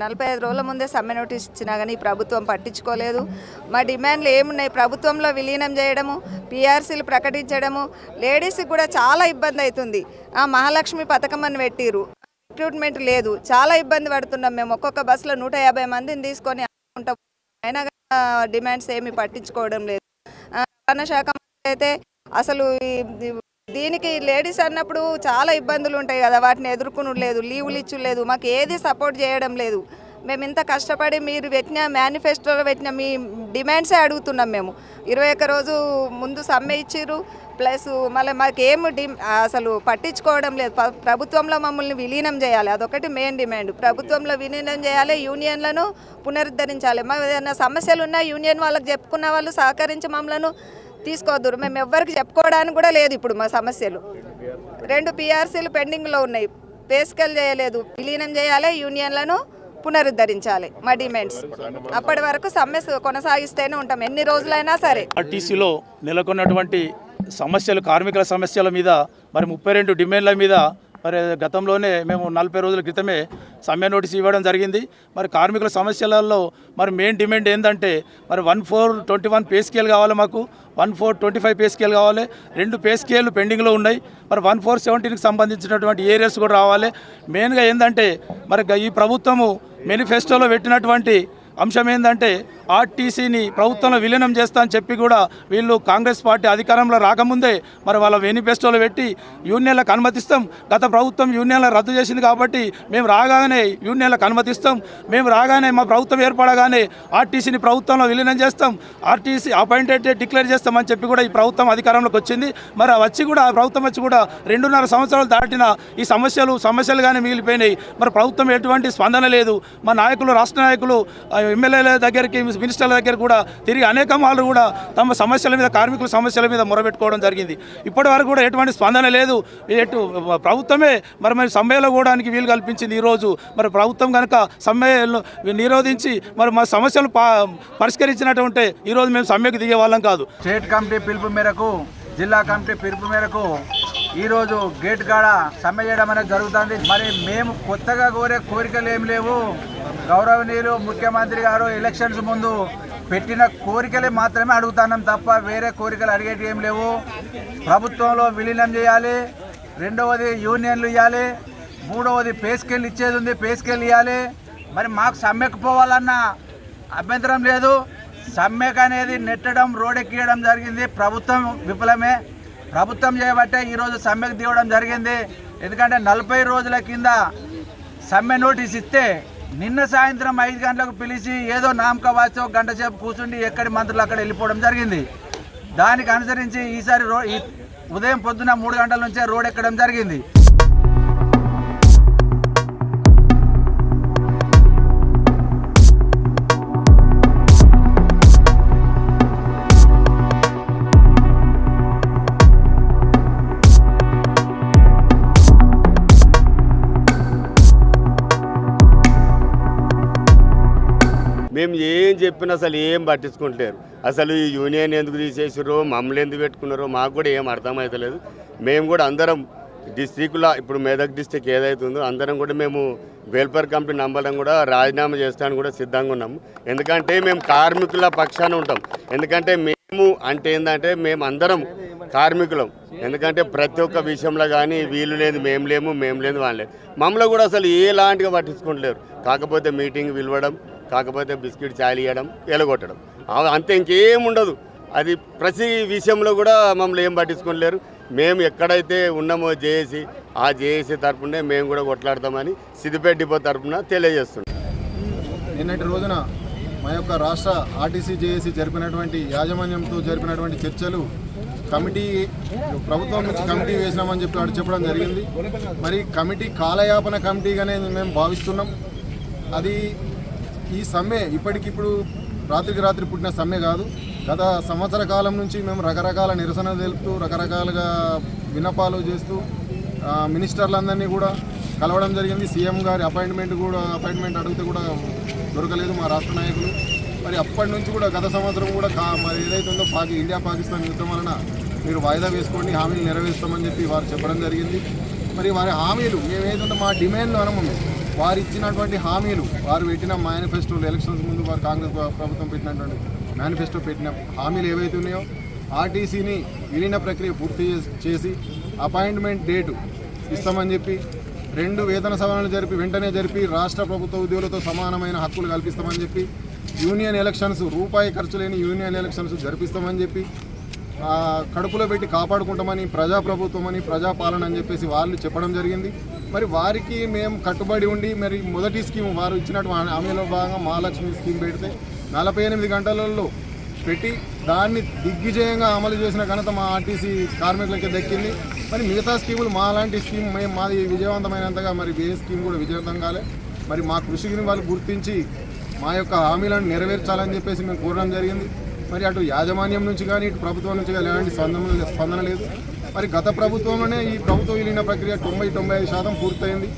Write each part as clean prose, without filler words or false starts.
45 రోజుల ముందే సమ్మె నోటీస్ ఇచ్చినా కానీ ప్రభుత్వం పట్టించుకోలేదు. మా డిమాండ్లు ఏమున్నాయి? ప్రభుత్వంలో విలీనం చేయడము, పిఆర్సీలు ప్రకటించడము, లేడీస్కి కూడా చాలా ఇబ్బంది అవుతుంది. మహాలక్ష్మి పథకం అని పెట్టిరు, రిక్రూట్మెంట్ లేదు, చాలా ఇబ్బంది పడుతున్నాం మేము. ఒక్కొక్క బస్సులో 150 మందిని తీసుకొని ఉంటాం, అయినా డిమాండ్స్ ఏమి పట్టించుకోవడం లేదు. రవాణా శాఖ అయితే అసలు దీనికి లేడీస్ అన్నప్పుడు చాలా ఇబ్బందులు ఉంటాయి కదా, వాటిని ఎదుర్కొను లేదు, లీవులు ఇచ్చులేదు, మాకు ఏది సపోర్ట్ చేయడం లేదు. మేము ఇంత కష్టపడి మీరు పెట్టిన మేనిఫెస్టోలో పెట్టిన మీ డిమాండ్సే అడుగుతున్నాం. మేము 21 రోజు ముందు సమ్మె ఇచ్చిర్రు, ప్లస్ మళ్ళీ మాకేం అసలు పట్టించుకోవడం లేదు. ప్రభుత్వంలో మమ్మల్ని విలీనం చేయాలి, అదొకటి మెయిన్ డిమాండ్. ప్రభుత్వంలో విలీనం చేయాలి, యూనియన్లను పునరుద్ధరించాలి. మా ఏదైనా సమస్యలు ఉన్నా యూనియన్ వాళ్ళకి చెప్పుకున్న వాళ్ళు సహకరించి మమ్మల్ని తీసుకోవద్దురు. మేము ఎవరికి చెప్పుకోవడానికి కూడా లేదు. ఇప్పుడు మా సమస్యలు 2 పిఆర్సీలు పెండింగ్లో ఉన్నాయి, పే స్కేల్ చేయలేదు. విలీనం చేయాలి, యూనియన్లను పునరుద్ధరించాలి. మా డిమాండ్స్ అప్పటి వరకు సమ్మె కొనసాగిస్తూనే ఉంటాం, ఎన్ని రోజులైనా సరే. ఆర్టీసీలో నెలకొన్నటువంటి సమస్యలు, కార్మికుల సమస్యల మీద మరి 32 డిమాండ్ల మీద మరి గతంలోనే మేము 40 రోజుల క్రితమే సమ్మె నోటీస్ ఇవ్వడం జరిగింది. మరి కార్మికుల సమస్యలలో మరి మెయిన్ డిమాండ్ ఏంటంటే మరి 1421 పే స్కేల్ కావాలి, మాకు 1425 పే స్కేల్ కావాలి. 2 పే స్కేళ్ళు పెండింగ్లో ఉన్నాయి. మరి 1417కి సంబంధించినటువంటి ఏరియాస్ కూడా రావాలి. మెయిన్గా ఏంటంటే మరి ఈ ప్రభుత్వము మేనిఫెస్టోలో పెట్టినటువంటి అంశం ఏంటంటే ఆర్టీసీని ప్రభుత్వంలో విలీనం చేస్తా అని చెప్పి కూడా వీళ్ళు కాంగ్రెస్ పార్టీ అధికారంలో రాకముందే మరి వాళ్ళ మేనిఫెస్టోలో పెట్టి యూనియన్లకు అనుమతిస్తాం. గత ప్రభుత్వం యూనియన్లు రద్దు చేసింది కాబట్టి మేము రాగానే యూనియన్లకు అనుమతిస్తాం, మేము రాగానే మా ప్రభుత్వం ఏర్పడగానే ఆర్టీసీని ప్రభుత్వంలో విలీనం చేస్తాం, ఆర్టీసీ అపాయింటెడ్ డిక్లేర్ చేస్తామని చెప్పి కూడా ఈ ప్రభుత్వం అధికారంలోకి వచ్చింది. మరి వచ్చి కూడా ప్రభుత్వం వచ్చి కూడా 2.5 సంవత్సరాలు దాటిన ఈ సమస్యలుగానే మిగిలిపోయినాయి. మరి ప్రభుత్వం ఎటువంటి స్పందన లేదు. మా నాయకులు, రాష్ట్ర నాయకులు, ఎమ్మెల్యేల దగ్గరికి, మినిస్టర్ల దగ్గర కూడా తిరిగి అనేక మార్లు కూడా తమ సమస్యల మీద, కార్మికుల సమస్యల మీద మొరబెట్టుకోవడం జరిగింది. ఇప్పటి వరకు కూడా ఎటువంటి స్పందన లేదు. ప్రభుత్వమే మరి సమ్మెలో పోవడానికి వీలు కల్పించింది. ఈరోజు మరి ప్రభుత్వం కనుక సమ్మెను నిరోధించి మరి మా సమస్యలు పరిష్కరించినట్టుంటే ఈరోజు మేము సమ్మెకు దిగే వాళ్ళం కాదు. స్టేట్ కమిటీ పిలుపు మేరకు, జిల్లా కమిటీ పిలుపు మేరకు ఈరోజు గేట్ కాడ సమ్మె చేయడం అనేది జరుగుతుంది. మరి మేము కొత్తగా కోరే కోరికలు ఏం లేవు. గౌరవనీయులు ముఖ్యమంత్రి గారు ఎలక్షన్స్ ముందు పెట్టిన కోరికలే మాత్రమే అడుగుతున్నాం తప్ప వేరే కోరికలు అడిగేవి ఏం లేవు. ప్రభుత్వంలో విలీనం చేయాలి, 2వది యూనియన్లు ఇవ్వాలి, 3వది పే స్కేల్ ఇచ్చేది ఉంది, పే స్కేల్ ఇవ్వాలి. మరి మాకు సమ్మెకు పోవాలన్న అభ్యంతరం లేదు. సమ్మెకు అనేది నెట్టడం, రోడ్డెక్కియడం జరిగింది. ప్రభుత్వం విఫలమే. ప్రభుత్వం చేయబట్టే ఈరోజు సమ్మెకు దిగడం జరిగింది. ఎందుకంటే 40 రోజుల కింద సమ్మె నోటీస్ ఇస్తే నిన్న సాయంత్రం 5 గంటలకు పిలిచి ఏదో నామక వాచో గంట సేపు కూర్చుండి ఎక్కడి మంత్రులు అక్కడ వెళ్ళిపోవడం జరిగింది. దానికి అనుసరించి ఈసారి ఉదయం పొద్దున 3 గంటల నుంచే రోడ్ ఎక్కడం జరిగింది. మేము ఏం చెప్పినా అసలు ఏం పట్టించుకుంటలేరు. అసలు ఈ యూనియన్ ఎందుకు తీసేసారో, మమ్మల్ని ఎందుకు పెట్టుకున్నారో మాకు కూడా ఏం అర్థమవుతలేదు. మేము కూడా అందరం డిస్ట్రిక్ట్లో, ఇప్పుడు మెదక్ డిస్ట్రిక్ట్ ఏదైతుందో అందరం కూడా మేము వెల్ఫేర్ కమిటీ నంబరం కూడా రాజీనామా చేస్తానికి కూడా సిద్ధంగా ఉన్నాము. ఎందుకంటే మేము కార్మికుల పక్షాన ఉంటాం. ఎందుకంటే మేము అంటే ఏంటంటే మేము అందరం కార్మికులం. ఎందుకంటే ప్రతి ఒక్క విషయంలో కానీ వీళ్ళు లేదు మేము లేము, మేము లేదు వాళ్ళు లేదు, మమ్మల్ని కూడా అసలు ఎలాంటిగా పట్టించుకుంటలేరు. కాకపోతే మీటింగ్ పిలవడం, కాకపోతే బిస్కెట్ చాయలు ఇవ్వడం, ఎలగొట్టడం, అంతే, ఇంకేం ఉండదు. అది ప్రతి విషయంలో కూడా మమ్మల్ని ఏం పట్టించుకోలేరు. మేము ఎక్కడైతే ఉన్నామో జేఏసీ, ఆ జేఏసీ తరఫునే మేము కూడా కొట్లాడతామని సిద్దిపేట డిపో తరఫున తెలియజేస్తున్నాం. నిన్నటి రోజున మా యొక్క రాష్ట్ర ఆర్టీసీ జేఏసీ జరిపినటువంటి యాజమాన్యంతో జరిపినటువంటి చర్చలు, కమిటీ ప్రభుత్వం నుంచి కమిటీ వేసినామని చెప్పడం జరిగింది. మరి కమిటీ కాలయాపన కమిటీగానే మేము భావిస్తున్నాం. అది ఈ సమ్మె ఇప్పటికిప్పుడు రాత్రికి రాత్రి పుట్టిన సమ్మె కాదు. గత సంవత్సర కాలం నుంచి మేము రకరకాల నిరసన తెలుపుతూ, రకరకాలుగా విన్నపాలు చేస్తూ మినిస్టర్లందరినీ కూడా కలవడం జరిగింది. సీఎం గారి అపాయింట్మెంట్ అడిగితే కూడా దొరకలేదు మా రాష్ట్ర నాయకులు. మరి అప్పటి నుంచి కూడా గత సంవత్సరం కూడా మరి ఏదైతుందో ఇండియా పాకిస్తాన్ యుద్ధం వలన మీరు వాయిదా వేసుకోండి, హామీలు నెరవేరుస్తామని చెప్పి వారు చెప్పడం జరిగింది. మరి వారి హామీలు మేము ఏదైతుందో మా డిమాండ్లు అనము, వారు ఇచ్చినటువంటి హామీలు, వారు పెట్టిన మేనిఫెస్టోలు, ఎలక్షన్స్ ముందు వారు కాంగ్రెస్ ప్రభుత్వం పెట్టినటువంటి మేనిఫెస్టో పెట్టిన హామీలు ఏవైతే ఉన్నాయో ఆర్టీసీని విలీన ప్రక్రియ పూర్తి చేసి అపాయింట్మెంట్ డేటు ఇస్తామని చెప్పి 2 వేతన సవరణలు వెంటనే జరిపి రాష్ట్ర ప్రభుత్వ ఉద్యోగులతో సమానమైన హక్కులు కల్పిస్తామని చెప్పి యూనియన్ ఎలక్షన్స్ రూపాయి ఖర్చు లేని యూనియన్ ఎలక్షన్స్ జరిపిస్తామని చెప్పి కడుపులో పెట్టి కాపాడుకుంటామని ప్రజాప్రభుత్వం అని ప్రజాపాలన అని చెప్పేసి వాళ్ళు చెప్పడం జరిగింది. మరి వారికి మేము కట్టుబడి ఉండి మరి మొదటి స్కీమ్ వారు ఇచ్చినటువంటి హామీలో భాగంగా మహాలక్ష్మి స్కీమ్ పెడితే 48 గంటలలో పెట్టి దాన్ని దిగ్విజయంగా అమలు చేసిన ఘనత మా ఆర్టీసీ కార్మికులకే దక్కింది. మరి మిగతా స్కీములు మాలాంటి స్కీమ్ మాది విజయవంతమైనంతగా మరి ఏ స్కీమ్ కూడా విజయవంతం కాలే. మరి మా కృషిని వాళ్ళు గుర్తించి మా యొక్క హామీలను నెరవేర్చాలని చెప్పేసి మేము కోరడం జరిగింది. మరి అటు యాజమాన్యం నుంచి కానీ ఇటు ప్రభుత్వం నుంచి కానీ ఎలాంటి స్పందన లేదు. మరి గత ప్రభుత్వంలోనే ఈ ప్రభుత్వ విలీన ప్రక్రియ 90-95% పూర్తయింది.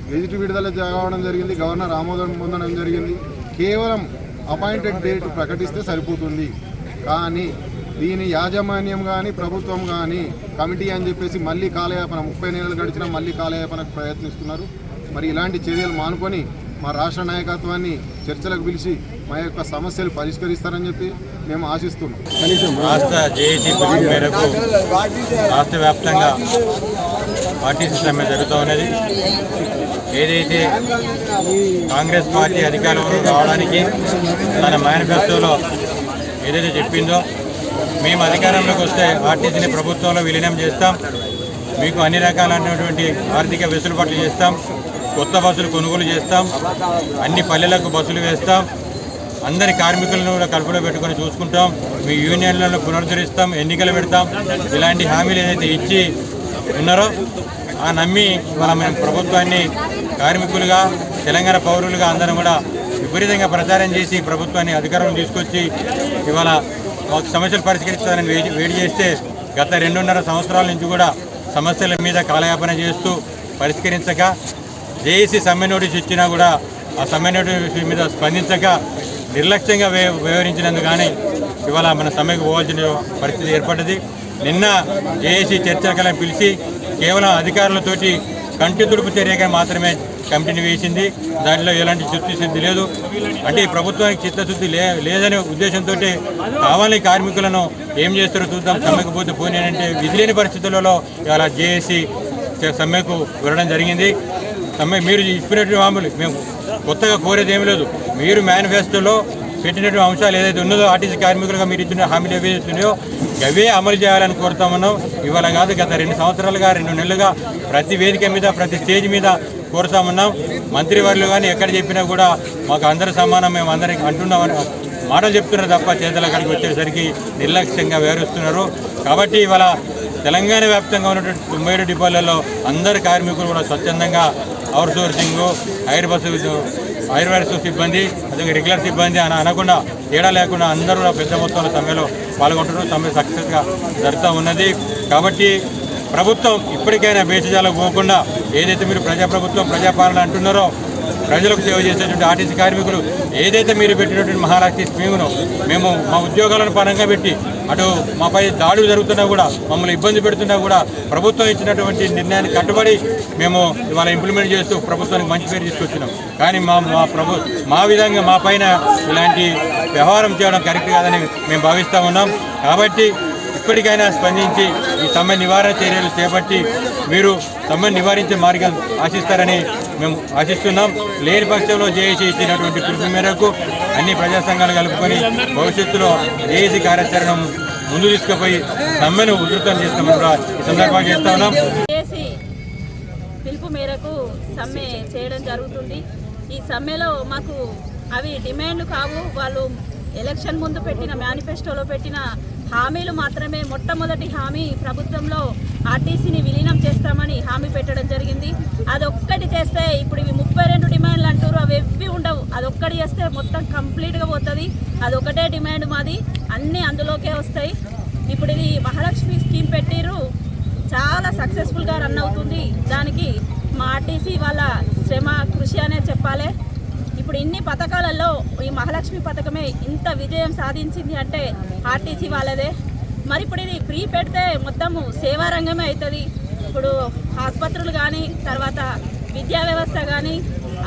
గెజిట్ విడుదల కావడం జరిగింది, గవర్నర్ ఆమోదం పొందడం జరిగింది. కేవలం అపాయింటెడ్ డేట్ ప్రకటిస్తే సరిపోతుంది. కానీ దీని యాజమాన్యం కానీ ప్రభుత్వం కానీ కమిటీ అని చెప్పేసి మళ్ళీ కాలయాపన 30 నెలలు గడిచినా మళ్ళీ కాలయాపనకు ప్రయత్నిస్తున్నారు. మరి ఇలాంటి చర్యలు మానుకొని మా రాష్ట్ర నాయకత్వాన్ని చర్చలకు పిలిచి మా యొక్క సమస్యలు పరిష్కరిస్తారని చెప్పి మేము ఆశిస్తున్నాం. రాష్ట్ర జేఏసీ పిలుపు మేరకు రాష్ట్ర వ్యాప్తంగా ఆర్టీసీ సమ్మె జరుగుతూ ఉన్నది. ఏదైతే కాంగ్రెస్ పార్టీ అధికారంలో రావడానికి తన మేనిఫెస్టోలో ఏదైతే చెప్పిందో మేము అధికారంలోకి వస్తే ఆర్టీసీని ప్రభుత్వంలో విలీనం చేస్తాం, మీకు అన్ని రకాలైనటువంటి ఆర్థిక వెసులుబాట్లు చేస్తాం, కొత్త బస్సులు కొనుగోలు చేస్తాం, అన్ని పల్లెలకు బస్సులు వేస్తాం, అందరి కార్మికులను కూడా కలుపులో పెట్టుకొని చూసుకుంటాం, మీ యూనియన్లను పునరుద్ధరిస్తాం, ఎన్నికలు పెడతాం, ఇలాంటి హామీలు ఏదైతే ఇచ్చి ఉన్నారో ఆ నమ్మి ఇవాళ మేము ప్రభుత్వాన్ని కార్మికులుగా తెలంగాణ పౌరులుగా అందరం కూడా విపరీతంగా ప్రచారం చేసి ప్రభుత్వాన్ని అధికారం తీసుకొచ్చి ఇవాళ మాకు సమస్యలు పరిష్కరిస్తారని వేడి చేస్తే గత 2.5 సంవత్సరాల నుంచి కూడా సమస్యల మీద కాలయాపన చేస్తూ పరిష్కరించక జేఏసీ సమ్మె నోటీస్ ఇచ్చినా కూడా ఆ సమ్మె నోటీస్ మీద స్పందించక నిర్లక్ష్యంగా వ్యవహరించినందుకు కానీ ఇవాళ మన సమ్మెకు పోవాల్సిన పరిస్థితి ఏర్పడ్డది. నిన్న జేఏసీ చర్చలను పిలిచి కేవలం అధికారులతోటి కంటి తుడుపు చర్యగా మాత్రమే కమిటీని వేసింది. దాంట్లో ఎలాంటి చిత్తశుద్ధి లేదు. అంటే ఈ ప్రభుత్వానికి చిత్తశుద్ధి లేదనే ఉద్దేశంతో కావాలని కార్మికులను ఏం చేస్తారో చూద్దాం, సమ్మెకు పోతే పోనీ అంటే విధిలేని పరిస్థితులలో ఇవాళ జేఏసీ సమ్మెకు వెళ్ళడం జరిగింది. సమ్మె మీరు ఇచ్చినటువంటి హామీలు మేము కొత్తగా కోరేది ఏమీ లేదు. మీరు మేనిఫెస్టోలో పెట్టినటువంటి అంశాలు ఏదైతే ఉన్నదో ఆర్టీసీ కార్మికులుగా మీరు ఇచ్చిన హామీలు ఏవైతే ఉన్నాయో అవే అమలు చేయాలని కోరుతామన్నాం. ఇవాళ కాదు, గత 2 సంవత్సరాలుగా 2 నెలలుగా ప్రతి వేదిక మీద ప్రతి స్టేజ్ మీద కోరుతామన్నాం. మంత్రివర్యులు కానీ ఎక్కడ చెప్పినా కూడా మాకు అందరూ సమానం, మేము అందరికి అంటున్నామని మాటలు చెప్తున్నారు తప్ప చేతుల అక్కడికి వచ్చేసరికి నిర్లక్ష్యంగా వ్యవహరిస్తున్నారు. కాబట్టి ఇవాళ తెలంగాణ వ్యాప్తంగా ఉన్నటువంటి 97 డిపోలలో అందరు కార్మికులు కూడా స్వచ్ఛందంగా అవుట్ సోర్సింగ్, హైర్ వర్క్స్ సిబ్బంది, అదే రెగ్యులర్ సిబ్బంది అని అనకుండా తేడా లేకుండా అందరూ పెద్ద మొత్తంలో సమ్మెలో పాల్గొంటున్నారు. సమ్మె సక్సెస్గా జరుగుతూ ఉన్నది. కాబట్టి ప్రభుత్వం ఇప్పటికైనా భేషజాలకు పోకుండా ఏదైతే మీరు ప్రజాప్రభుత్వం ప్రజాపాలన అంటున్నారో ప్రజలకు సేవ చేసేటువంటి ఆర్టీసీ కార్మికులు ఏదైతే మీరు పెట్టినటువంటి మహాలక్ష్మి స్కీమును మేము మా ఉద్యోగాలను పరంగా పెట్టి అటు మాపై దాడులు జరుగుతున్నా కూడా మమ్మల్ని ఇబ్బంది పెడుతున్నా కూడా ప్రభుత్వం ఇచ్చినటువంటి నిర్ణయాన్ని కట్టుబడి మేము ఇవాళ ఇంప్లిమెంట్ చేస్తూ ప్రభుత్వానికి మంచి పేరు తీసుకొచ్చినాం. కానీ మా విధంగా మా పైన ఇలాంటి వ్యవహారం చేయడం కరెక్ట్ కాదని మేము భావిస్తూ ఉన్నాం. కాబట్టి ఇప్పటికైనా స్పందించి ఈ సమ్మె నివారణ చర్యలు చేపట్టి మీరు సమ్మె నివారించే మార్గం ఆశిస్తారని మేము ఆశిస్తున్నాం. లేని పక్షంలో జేఏసీ ఇచ్చినటువంటి పిలుపు మేరకు అన్ని ప్రజా సంఘాలు కలుపుకొని భవిష్యత్తులో జేఏసీ కార్యాచరణ ముందు తీసుకుపోయి సమ్మెను ఉధృతం చేస్తామని కూడా ఈ సందర్భంగా చేస్తా ఉన్నాం. జేఏసీ పిలుపు మేరకు సమ్మె చేయడం జరుగుతుంది. ఈ సమ్మెలో మాకు అవి డిమాండ్లు కావు, వాళ్ళు ఎలక్షన్ ముందు పెట్టిన మేనిఫెస్టోలో పెట్టిన హామీలు మాత్రమే. మొట్టమొదటి హామీ ప్రభుత్వంలో ఆర్టీసీని విలీనం చేస్తామని హామీ పెట్టడం జరిగింది. అదొక్కటి చేస్తే ఇప్పుడు ఇవి 32 డిమాండ్లు అంటారు, అవి ఎవ్వి ఉండవు. అదొక్కటి చేస్తే మొత్తం కంప్లీట్గా పోతుంది. అదొకటే డిమాండ్ మాది, అన్నీ అందులోకే వస్తాయి. ఇప్పుడు ఇది మహాలక్ష్మి స్కీమ్ పెట్టిర్రు, చాలా సక్సెస్ఫుల్గా రన్ అవుతుంది. దానికి మా ఆర్టీసీ వాళ్ళ శ్రమ కృషి అనే చెప్పాలి. ఇప్పుడు ఇన్ని పథకాలలో ఈ మహాలక్ష్మి పథకమే ఇంత విజయం సాధించింది అంటే ఆర్టీసీ వాళ్ళదే. మరి ఇప్పుడు ఇది ఫ్రీ పెడితే మొత్తము సేవా రంగమే అవుతుంది. ఇప్పుడు ఆసుపత్రులు కానీ, తర్వాత విద్యా వ్యవస్థ కానీ,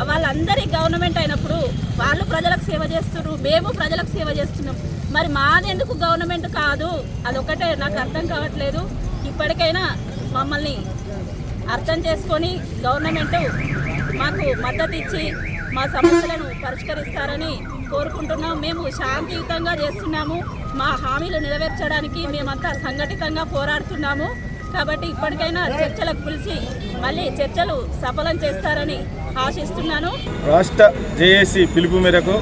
వాళ్ళందరి గవర్నమెంట్ అయినప్పుడు వాళ్ళు ప్రజలకు సేవ చేస్తున్నారు, మేము ప్రజలకు సేవ చేస్తున్నాం. మరి మాదెందుకు గవర్నమెంట్ కాదు? అదొకటే నాకు అర్థం కావట్లేదు. ఇప్పటికైనా మమ్మల్ని అర్థం చేసుకొని గవర్నమెంట్ మాకు మద్దతు ఇచ్చి మా సమస్యలను పరిష్కరిస్తారని కోరుకుంటున్నాం. మేము శాంతియుతంగా చేస్తున్నాము. మా హామీలు నెరవేర్చడానికి మేమంతా సంఘటితంగా పోరాడుతున్నాము. కాబట్టి ఇప్పటికైనా చర్చలకు పిలిచి మళ్ళీ చర్చలు సఫలం చేస్తారని ఆశిస్తున్నాను. రాష్ట్ర జేఏసీ పిలుపు మేరకు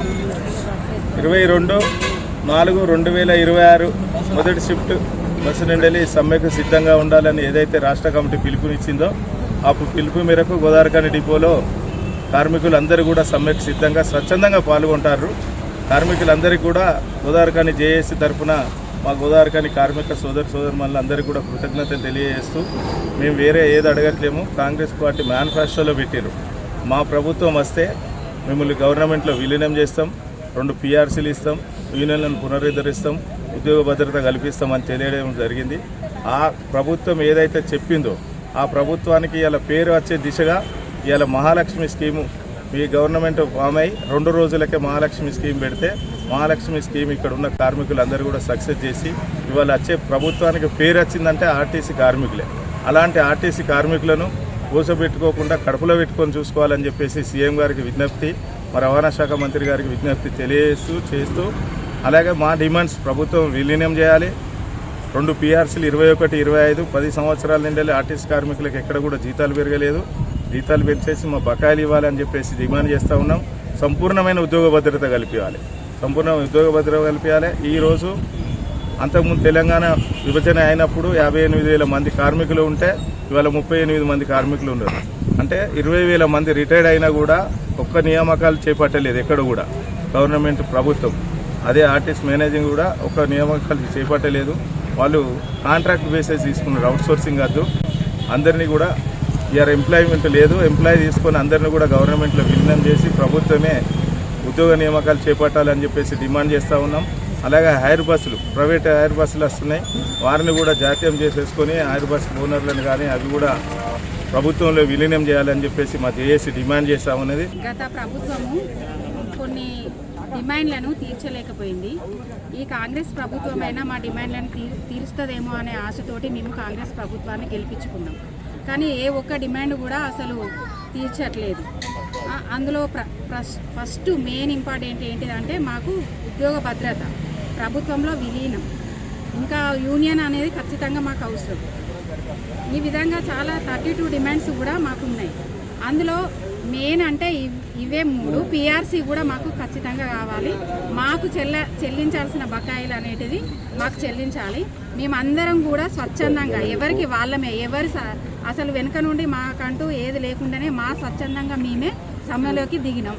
22/4/2026 మొదటి షిఫ్ట్ బస్సు నిండలి సమ్మెకు సిద్ధంగా ఉండాలని ఏదైతే రాష్ట్ర కమిటీ పిలుపునిచ్చిందో ఆ పిలుపు మేరకు గోదావరిఖని డిపోలో కార్మికులందరూ కూడా సమ్మెకు సిద్ధంగా స్వచ్ఛందంగా పాల్గొంటారు. కార్మికులందరికీ కూడా గోదావరిఖని జేఏసీ తరఫున మా గోదావరిఖని కార్మిక సోదరులందరికీ కూడా కృతజ్ఞతలు తెలియజేస్తూ మేము వేరే ఏది అడగట్లేము. కాంగ్రెస్ పార్టీ మేనిఫెస్టోలో పెట్టారు, మా ప్రభుత్వం వస్తే మిమ్మల్ని గవర్నమెంట్లో విలీనం చేస్తాం, 2 PRCలు ఇస్తాం, యూనియన్లను పునరుద్ధరిస్తాం, ఉద్యోగ భద్రత కల్పిస్తామని తెలియడం జరిగింది. ఆ ప్రభుత్వం ఏదైతే చెప్పిందో ఆ ప్రభుత్వానికి ఇలా పేరు వచ్చే దిశగా ఇవాళ మహాలక్ష్మి స్కీము మీ గవర్నమెంట్ ఫామ్ అయ్యి 2 రోజులకే మహాలక్ష్మి స్కీమ్ పెడితే మహాలక్ష్మి స్కీమ్ ఇక్కడ ఉన్న కార్మికులందరూ కూడా సక్సెస్ చేసి ఇవాళ వచ్చే ప్రభుత్వానికి పేరు వచ్చిందంటే ఆర్టీసీ కార్మికులే. అలాంటి ఆర్టీసీ కార్మికులను కూసబెట్టుకోకుండా కడుపులో పెట్టుకొని చూసుకోవాలని చెప్పేసి సీఎం గారికి విజ్ఞప్తి, మా రవాణా శాఖ మంత్రి గారికి విజ్ఞప్తి చేస్తూ అలాగే మా డిమాండ్స్ ప్రభుత్వం విలీనం చేయాలి. 2 PRCలు 21, 25, 10 సంవత్సరాల నుండి ఆర్టీసీ కార్మికులకు ఎక్కడ కూడా జీతాలు పెరగలేదు. జీతాలు పెంచేసి మా బకాయిలు ఇవ్వాలని చెప్పేసి డిమాండ్ చేస్తూ ఉన్నాం. సంపూర్ణమైన ఉద్యోగ భద్రత కల్పించాలి. ఈరోజు అంతకుముందు తెలంగాణ విభజన అయినప్పుడు 58,000 మంది కార్మికులు ఉంటే ఇవాళ 38 మంది కార్మికులు ఉన్నారు. అంటే 20,000 మంది రిటైర్డ్ అయినా కూడా ఒక్క నియామకాలు చేపట్టలేదు ఎక్కడ కూడా గవర్నమెంట్ ప్రభుత్వం. అదే ఆర్టీసీ మేనేజింగ్ కూడా ఒక నియామకాలు చేపట్టలేదు. వాళ్ళు కాంట్రాక్ట్ బేసిస్ తీసుకున్నారు, అవుట్సోర్సింగ్ కాదు. అందరినీ కూడా ఇయర్ ఎంప్లాయ్మెంట్ లేదు, ఎంప్లాయీ తీసుకొని అందరినీ కూడా గవర్నమెంట్లో విలీనం చేసి ప్రభుత్వమే ఉద్యోగ నియామకాలు చేపట్టాలని చెప్పేసి డిమాండ్ చేస్తూ ఉన్నాం. అలాగే హైర్ బస్సులు, ప్రైవేట్ హైర్ బస్సులు వస్తున్నాయి, వారిని కూడా జాతీయం చేసేసుకొని హైర్ బస్సు ఓనర్లను కానీ అవి కూడా ప్రభుత్వంలో విలీనం చేయాలని చెప్పేసి మా జేఏసీ డిమాండ్ చేస్తూ ఉన్నది. గత ప్రభుత్వము కొన్ని డిమాండ్లను తీర్చలేకపోయింది. ఈ కాంగ్రెస్ ప్రభుత్వమైనా మా డిమాండ్లను తీరుస్తుందేమో అనే ఆశతోటి మేము కాంగ్రెస్ ప్రభుత్వాన్ని గెలిపించుకున్నాం. కానీ ఏ ఒక్క డిమాండ్ కూడా అసలు తీర్చట్లేదు. అందులో ఫస్ట్ మెయిన్ ఇంపార్టెంట్ ఏంటిదంటే మాకు ఉద్యోగ భద్రత, ప్రభుత్వంలో విలీనం, ఇంకా యూనియన్ అనేది ఖచ్చితంగా మాకు అవసరం. ఈ విధంగా చాలా 32 డిమాండ్స్ కూడా మాకు ఉన్నాయి. అందులో మెయిన్ అంటే ఇవే 3 PRC కూడా మాకు ఖచ్చితంగా కావాలి. మాకు చెల్లించాల్సిన బకాయిలు అనేటిది మాకు చెల్లించాలి. మేమందరం కూడా స్వచ్ఛందంగా ఎవరికి వాళ్ళమే, అసలు వెనుక నుండి మాకంటూ ఏది లేకుండానే మా స్వచ్ఛందంగా మేమే సమ్మెలోకి దిగినాం.